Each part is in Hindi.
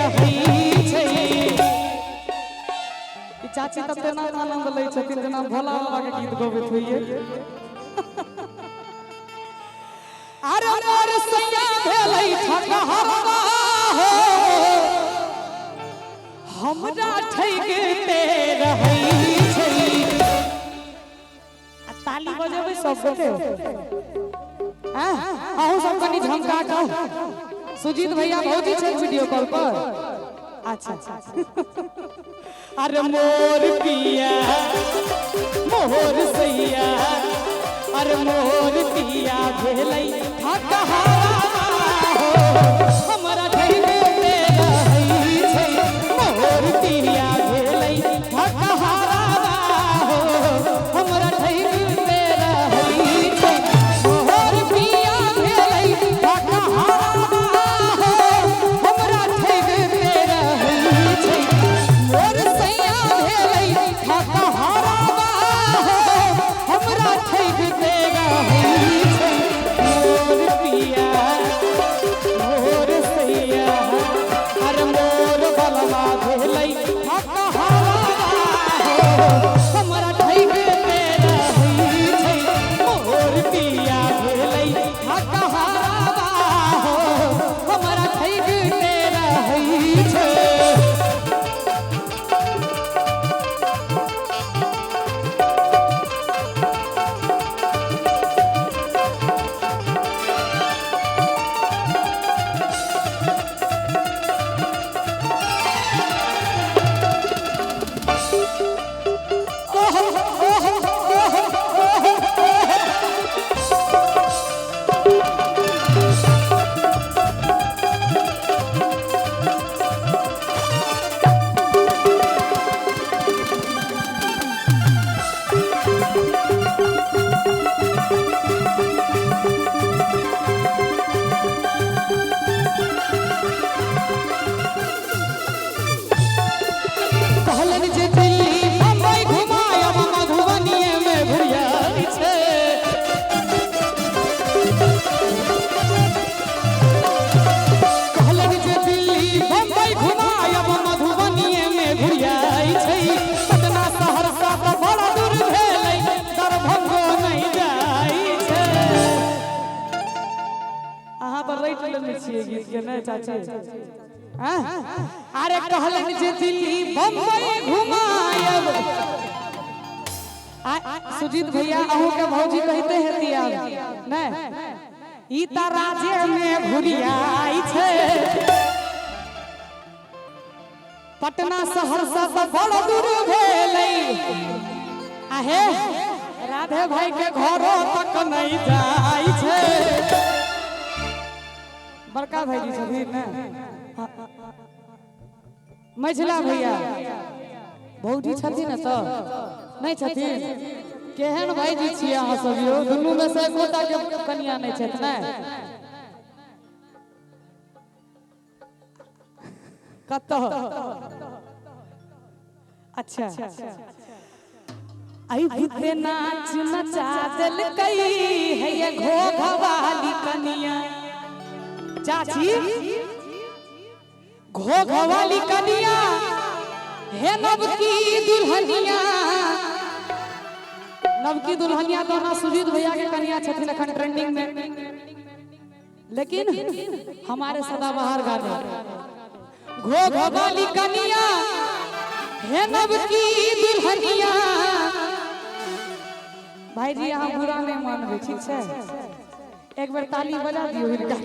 रही छै। चाची तब तेना आनंद लै छथिन जेना भोला बाबा के गीत गबैत होइए। अरे मोर सैया भेलै ठकहरवा हो हमरा ठैगते रहै छै। आ ताली बजेबै सब गोटे अहूँ सब कनी झमका कऽ। सुजीत भैया भौजी छै वीडियो कॉल पर। अच्छा अरे मोर पिया मोर सैया अरे मोर पिया भेलै ठकहरवा हो हमरा ठैगते रहै छै। मोर पिया भेलै ठकहरवा हो हमरा ठैगते रहै छै। मोर पिया भेलै ठकहरवा हो हमरा ठैगते रहै छै। मोर सैया भेलै ठकहरवा हो हमरा ठैगते रहै छै। मोर पिया मोर सैया अरे मोर बलवा भेलै ठकहरवा हो हमरा ठैगते रहै छै। मोर पिया भेलै ठकहरवा हो हमरा ठैगते रहै छै। कहलन जे दिल्ली बम्बई घुमायब मधुबनीए में घुरियाई छै। कहलन जे दिल्ली बम्बई घुमायब मधुबनीए में घुरियाई छै। पटना सहरसा तऽ बड़ा दूर भेलै दरभंगो नहीं जाइ छै। अहाँ तऽ राइट लेने छियै गीत के नै चाची। अरे कहलन जे दिल्ली बम्बई घुमायब। सुजीत भैया अहूँ के भौजी कहते हेती आब नै ई त राज्य में घुरियाई छै। पटना सहरसा तऽ बड़ दूर भेलै आहे राधे भाई के घरो तक नहीं जाइ छै। बड़का भाईजी छथिन ने मझला भैया भौजी छथिन ने तऽ नहीं छथिन। केहन भाईजी छियै अहाँ सब यौ दुनू में से गोटा के कनिया नहीं छथि ने। कतऽ अच्छा आई बुते नाच नचा देलकै है ये घोघवाली कनिया। चाची घोघवाली कनिया हे नवकी दुल्हनिया। नवकी दुल्हनिया तो ना सुजीत भैया के कनिया छथिन अखन ट्रेंडिंग में। लेकिन हमारे सदाबहार गाने घोघवाली कनिया हे नवकी दुल्हनिया। भाई जी यहाँ बुरा नहीं मानबे ठीक है। एक बार ताली बजा दियो हिनका।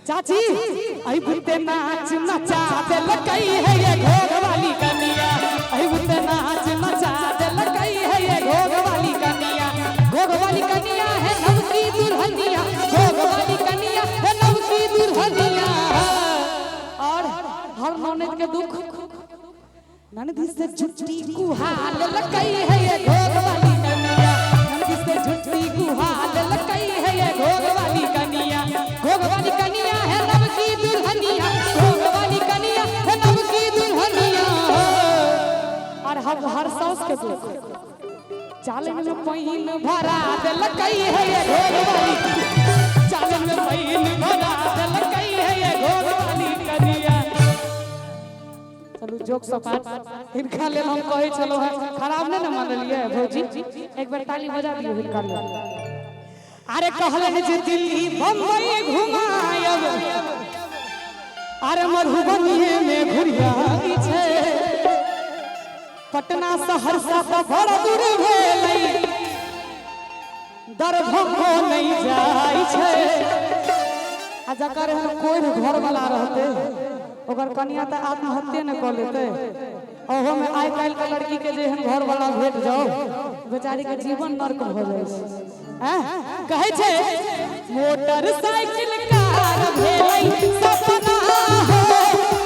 चाची आई बुते नाच नचा देलकै है ये घोघवाली कनिया। आई बुते नाच नचा देलकै है ये घोघवाली कनिया। घोघवाली कनिया है नवकी दुल्हनिया। घोघवाली कनिया है नवकी दुल्हनिया। और हर ननद के दुख ननदी से झुट्टी कुहाल लकै है ये घोघवाली कनिया। ननदी से झुट्टी कुहाल लकै है ये घोघवाली कनिया। घोघवाली कनिया है नवकी दुल्हनिया। घोघवाली कनिया है नवकी दुल्हनिया। और हर सास के दुख चालन में पैन भरा देलकै है ये घोघवाली। चालन में पैन भरा देलकै है ये घोघवाली कनिया। जोक सपाट इनका ले हम कहे चलो है खराब नहीं ना मान लिया भौजी एक बार ताली बजा दियो इनका ले अरे कहलन जे दिल्ली बम्बई घुमायब अरे मधुबनी में घुरियाई छे पटना सहरसा तो बड़ दूर भेलै दरभंगो नहीं जाई छे आ जकर कोई घर वाला रहते ओकर कन्या त आत्महत्या न कर लेते ओहो में आइ काल के लड़की के जे घर वाला भेट जाओ बेचारी के जीवन नरक हो जाय छै हैं कहे छै मोटरसाइकिल कार भेलै सपना हो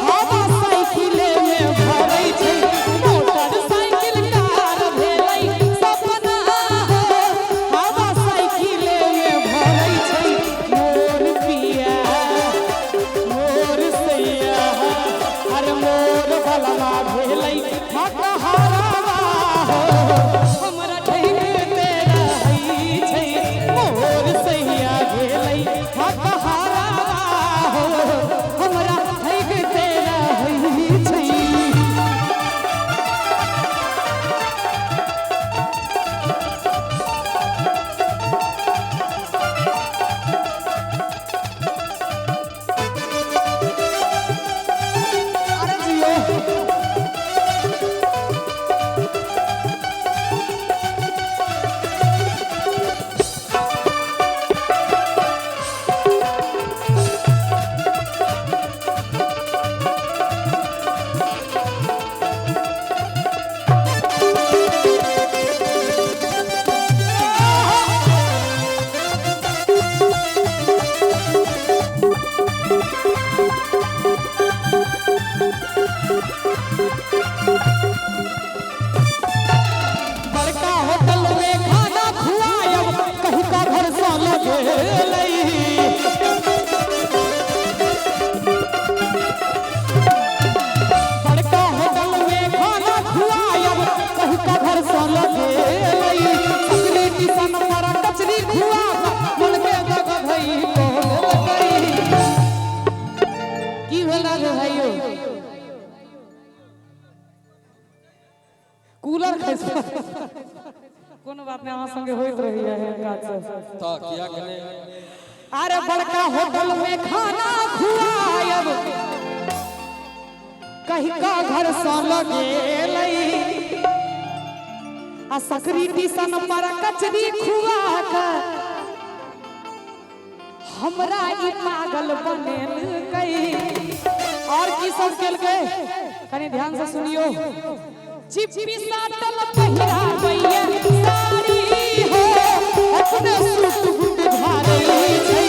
हवा साइकिल में भरै छै मोटरसाइकिल कार भेलै सपना हो हवा साइकिल में भरै छै मोर पिया मोर सैया अरे मोर भलवा भेलै हकहारवा हो हमरा ठैक तेरा हई छै मोर सैया भेलै हकहारवा हो हमरा ठैक तेरा हई छै बड़का होटल में खाना खुआयब कहीं का घर सा लगेलै बड़का होटल में खाना खुआयब कहीं का घर सा लगेलै सकरी टिसन पर कचरी खुआब मन के जगह भई बोल लगई की भेला रे भाइयो कूलर खैस कोनो बात नहीं अहाँ संगे होइत रही है काज तो किया कने अरे बड़का होटल में खाना खुआयब कहीं का घर सा लगेलै आ सकरी टिसन पर कचरी खुआ के हमरा ई पागल बनेल कई और की सब केलकै कनी ध्यान से सुनियो चिपी साटल पहिरा भैया साड़ी हो अपने सूट बूट धारै छै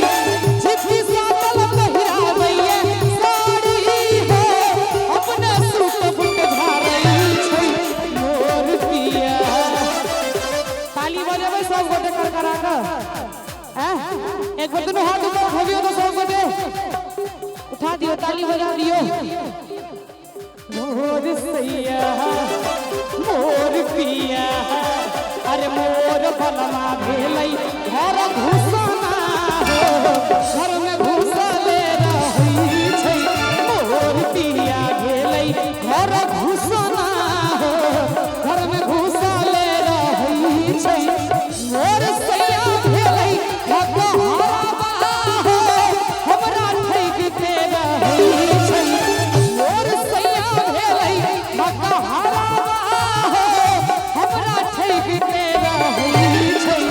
चिपी साटल पहिरा भैया साड़ी हो अपने सूट बूट धारै छै मोर पिया ताली बजेबै सब गोटे कर करा के हैं एक बार दोनों हाथ ऊपर उठाइयो तो सब गोटे उठा दियो ताली बजा दियो मोर सैया मोर पिया अरे मोर भलवा भेलै घर घुसना हो घर में घुसले रहै छै मोर पिया भेलै घर घुसना हो घर में घुसले रहै छै मोर सैया भेलै हकहारवा हो हमरा ठैक के रहै छै मोर सैया भेलै हकहारवा हो हमरा ठैक के रहै छै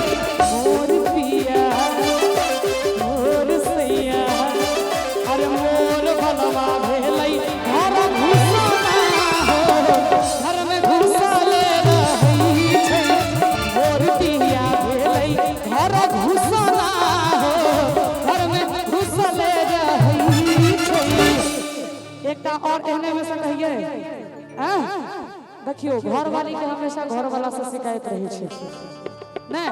मोर पिया मोर सैया अरे मोर भलवा भेलै घर घुसना हो घर में घुसले रहै छै मोर पिया भेलै घर घुसना हो घर में घुसले रहै छै एकटा और एहने में से कहिए हैं देखियो घर वाली के हमेशा घर वाला से शिकायत रही छै ने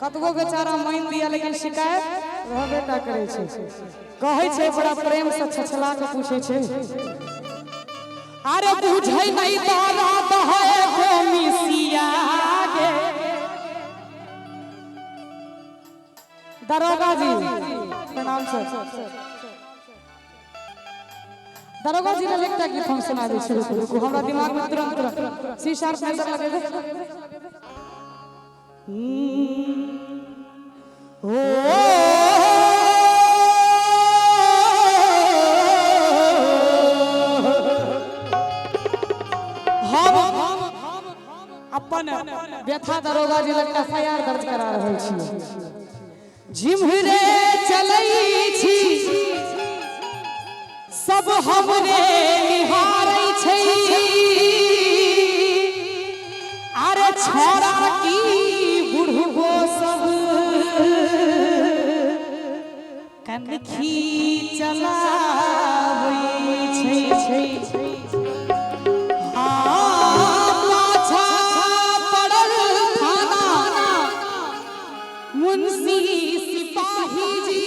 कतबो बेचारा मान दिया लेकिन शिकायत रहबे टा करे छै कहे छै बड़ा प्रेम से छछला के पूछे छै अरे बुझै नहीं तारा दहे को मिसिया गे दरोगा जी प्रणाम सर दरोगा जी ने एकटा गीत हम सुनाबे शुरू करू हमरा दिमाग में तुरंत सी शार्प नजर लगे अपन व्यथा दरोगा जी लग एफआईआर दर्ज करा रहल छी जिम्हरे चलै छी सब हमरे निहारै छै अरे छोरा की बुढ़बो सब कनखी चलाबै छै मुंशी सिपाही जी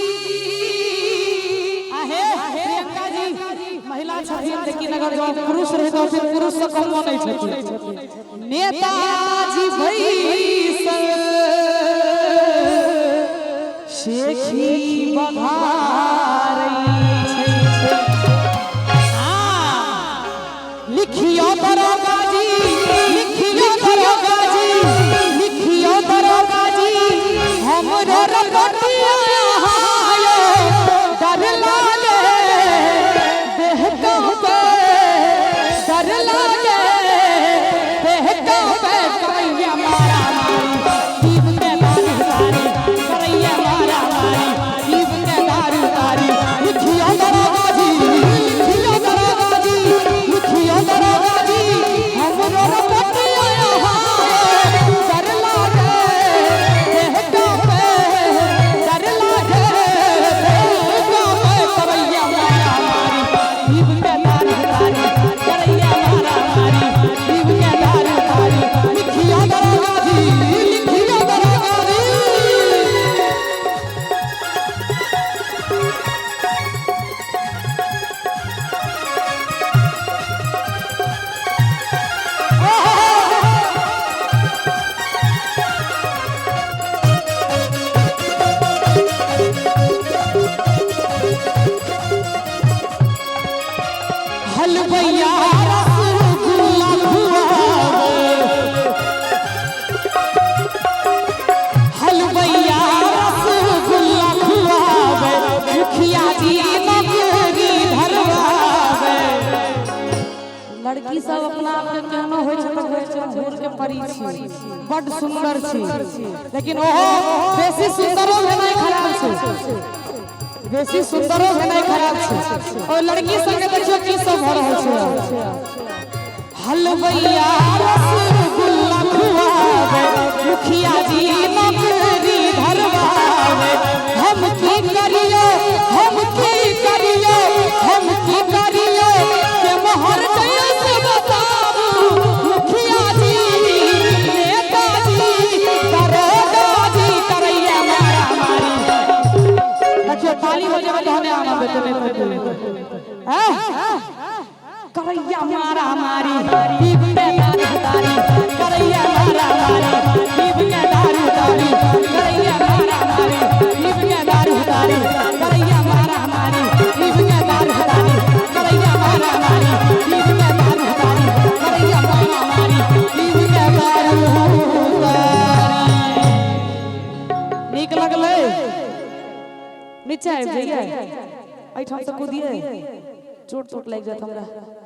आहे प्रियंका जी महिला छथिन लेकिन अगर जो पुरुष रहे तो फिर पुरुष से कम नहीं छथिन नेताजी भई शेखी बधारई छै लिखियो दरोगा जी लिखियो दरोगा जी लिखियो दरोगा जी हमरो रटिया आयो डर लागे देह कांपे डर लागे देह कांपे करैया मारा मारी जीव के दारू तारी करैया मारा मारी जीव के दारू तारी लिखियो दरोगा जी लिखियो दरोगा जी लिखियो दरोगा जी हमरो रटिया आयो डर लागे देह कांपे डर लागे देह कांपे करैया मारा मारी जीव के दारू तारी करैया मारा मारी जीव के दारू तारी लिखियो दरोगा जी लिखियो दरोगा जी हलवैया रसगुल्ला खुआवे हलवैया रसगुल्ला खुआवे मुखिया जी नौकरी धरवावे लड़की सब अपना आप के केहनो होय छै त झूर के परी छी बड सुंदर छी लेकिन ओहो बेसी सुंदरो नहीं खराब छै बेसी सुंदरो नहीं खराब छै और लड़की संगे देखियो की सब भ रहल छै हलवैया रसगुल्ला खुआवे मुखिया जी नौकरी धरवावे हम की करियो हम की करियो हम की करियो के मोहर जय से बताबू मुखिया जी नेताजी दरोगा जी करैया मारा मारी देखियो ताली हो जाए तो हमें आना बेटे करैया मारा मारी जीव के दारू तारी करैया मारा मारी जीव के दारू तारी करैया मारा मारी जीव के दारू तारी करैया मारा मारी जीव के दारू तारी करैया मारा मारी जीव के दारू तारी करैया मारा मारी जीव के दारू तारी नीक लगले नीचे आबि जाइए एठाम से कूदिए चोट लग जात हमरा